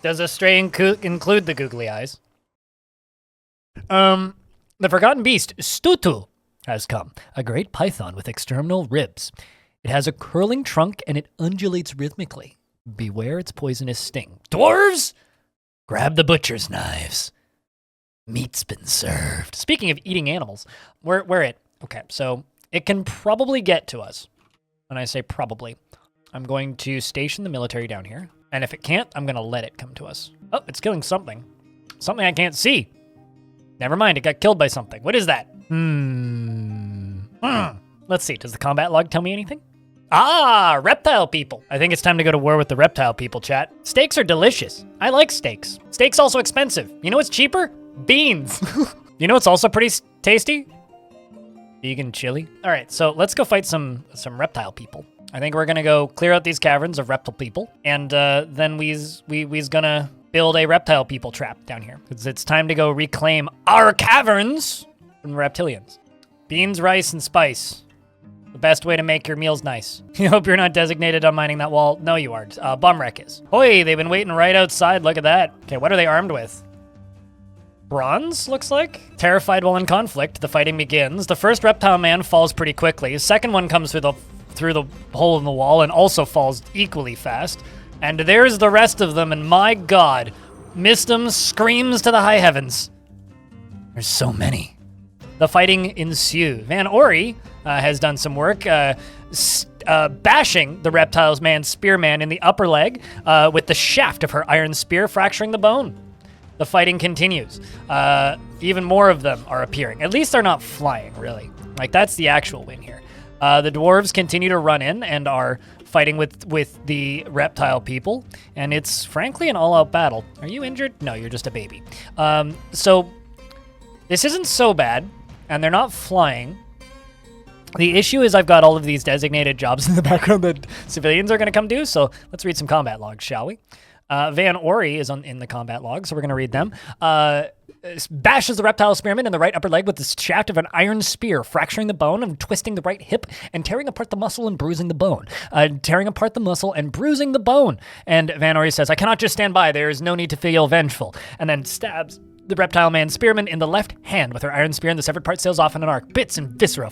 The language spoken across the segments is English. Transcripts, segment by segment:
Does a stray include the googly eyes? The forgotten beast, Stutu, has come. A great python with external ribs. It has a curling trunk and it undulates rhythmically. Beware its poisonous sting. Dwarves, grab the butcher's knives. Meat's been served. Speaking of eating animals, okay, so it can probably get to us. When I say probably, I'm going to station the military down here. And if it can't, I'm going to let it come to us. Oh, it's killing something. Something I can't see. Never mind, it got killed by something. What is that? Let's see, does the combat log tell me anything? Ah, reptile people. I think it's time to go to war with the reptile people, chat. Steaks are delicious. I like steaks. Steaks also expensive. You know what's cheaper? Beans. You know what's also pretty tasty? Vegan chili. All right, so let's go fight some reptile people. I think we're gonna go clear out these caverns of reptile people, and then we's gonna build a reptile people trap down here. It's time to go reclaim our caverns from reptilians. Beans, rice, and spice. The best way to make your meals nice. You hope you're not designated on mining that wall. No, you aren't. Bumwreck is. Hoi, they've been waiting right outside. Look at that. Okay, what are they armed with? Bronze, looks like? Terrified while in conflict, the fighting begins. The first reptile man falls pretty quickly. The second one comes through the hole in the wall and also falls equally fast. And there's the rest of them, and my god, Mistum screams to the high heavens. There's so many. The fighting ensues. Van Ori has done some work bashing the reptile's man spearman in the upper leg with the shaft of her iron spear, fracturing the bone. The fighting continues. Even more of them are appearing. At least they're not flying, really. Like, that's the actual win here. The dwarves continue to run in and are fighting with the reptile people, and it's frankly an all-out battle. Are you injured? No, you're just a baby. So this isn't so bad, and they're not flying. The issue is I've got all of these designated jobs in the background that civilians are going to come do, so let's read some combat logs, shall we? Van Ori is in the combat log, so we're going to read them. Bashes the reptile spearman in the right upper leg with the shaft of an iron spear, fracturing the bone and twisting the right hip and tearing apart the muscle and bruising the bone. And Van Ori says, I cannot just stand by. There is no need to feel vengeful. And then stabs the reptile man spearman in the left hand with her iron spear, and the severed part sails off in an arc. Bits and viscera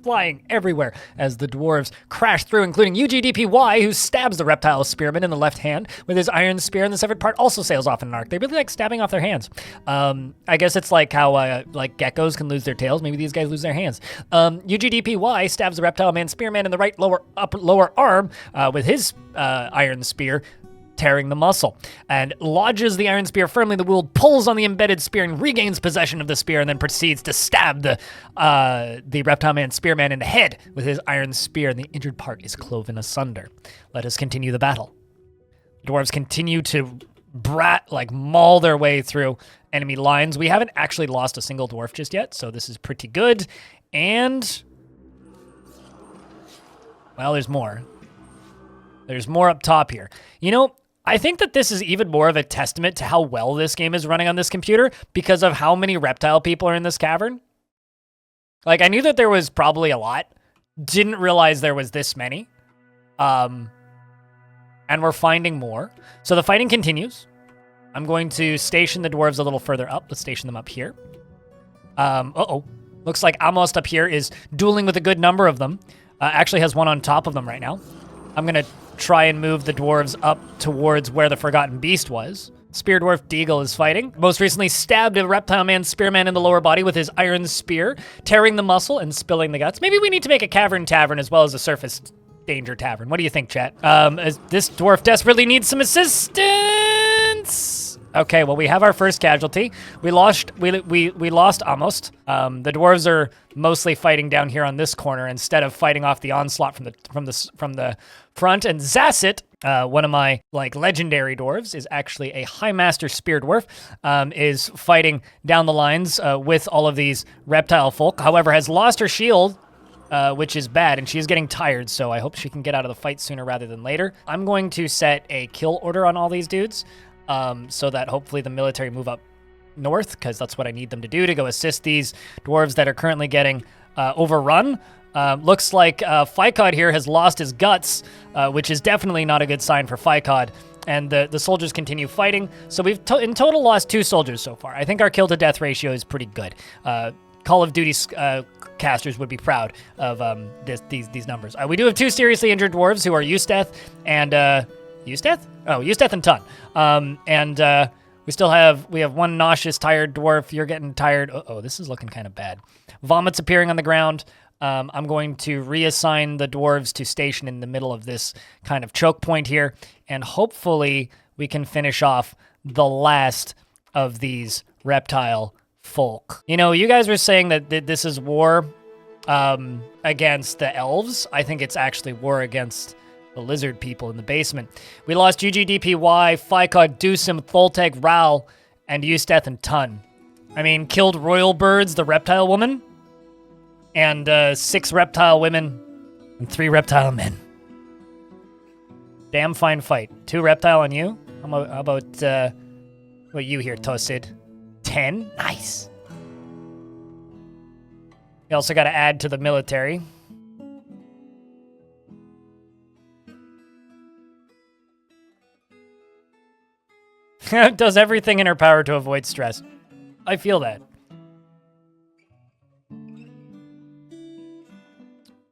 flying everywhere as the dwarves crash through, including UGDPY, who stabs the reptile spearman in the left hand with his iron spear, and the severed part also sails off in an arc. They really like stabbing off their hands. I guess it's like how like geckos can lose their tails. Maybe these guys lose their hands. UGDPY stabs the reptile man spearman in the right lower arm with his iron spear, tearing the muscle, and lodges the iron spear firmly in the wound, pulls on the embedded spear and regains possession of the spear, and then proceeds to stab the reptile man spearman in the head with his iron spear, and the injured part is cloven asunder. Let us continue the battle. The dwarves continue to maul their way through enemy lines. We haven't actually lost a single dwarf just yet, so this is pretty good. And well, there's more. There's more up top here. You know, I think that this is even more of a testament to how well this game is running on this computer because of how many reptile people are in this cavern. Like, I knew that there was probably a lot. Didn't realize there was this many. And we're finding more. So the fighting continues. I'm going to station the dwarves a little further up. Let's station them up here. Looks like Almost up here is dueling with a good number of them. Actually has one on top of them right now. I'm going to try and move the dwarves up towards where the Forgotten Beast was. Spear Dwarf Deagle is fighting. Most recently stabbed a reptile man spearman in the lower body with his iron spear, tearing the muscle and spilling the guts. Maybe we need to make a cavern tavern as well as a surface danger tavern. What do you think, chat? This dwarf desperately needs some assistance. Okay, well, we have our first casualty. We lost Almost. The dwarves are mostly fighting down here on this corner instead of fighting off the onslaught from the front. And Zasset, one of my legendary dwarves, is actually a High Master Spear Dwarf, is fighting down the lines with all of these reptile folk. However, has lost her shield, which is bad, and she's getting tired, so I hope she can get out of the fight sooner rather than later. I'm going to set a kill order on all these dudes, so that hopefully the military move up north, because that's what I need them to do to go assist these dwarves that are currently getting overrun. Looks like Ficod here has lost his guts, which is definitely not a good sign for Ficod. and the soldiers continue fighting. So we've in total lost 2 soldiers so far. I think our kill-to-death ratio is pretty good. Call of Duty casters would be proud of these numbers. We do have 2 seriously injured dwarves who are Eusteth and Eusteth? Oh, Eusteth and Tun. We have 1 nauseous, tired dwarf. You're getting tired. Oh, this is looking kind of bad. Vomits appearing on the ground. I'm going to reassign the dwarves to station in the middle of this kind of choke point here, and hopefully we can finish off the last of these reptile folk. You know, you guys were saying that this is war against the elves. I think it's actually war against the lizard people in the basement. We lost GGDPY, Ficod, Deucim, Tholteg, Ral, and Eusteth and Tun. I mean, killed Royal Birds, the reptile woman, and 6 reptile women and 3 reptile men. Damn fine fight. 2 reptile on you? How about what you here, Tosid? 10? Nice. You also got to add to the military. Does everything in her power to avoid stress. I feel that.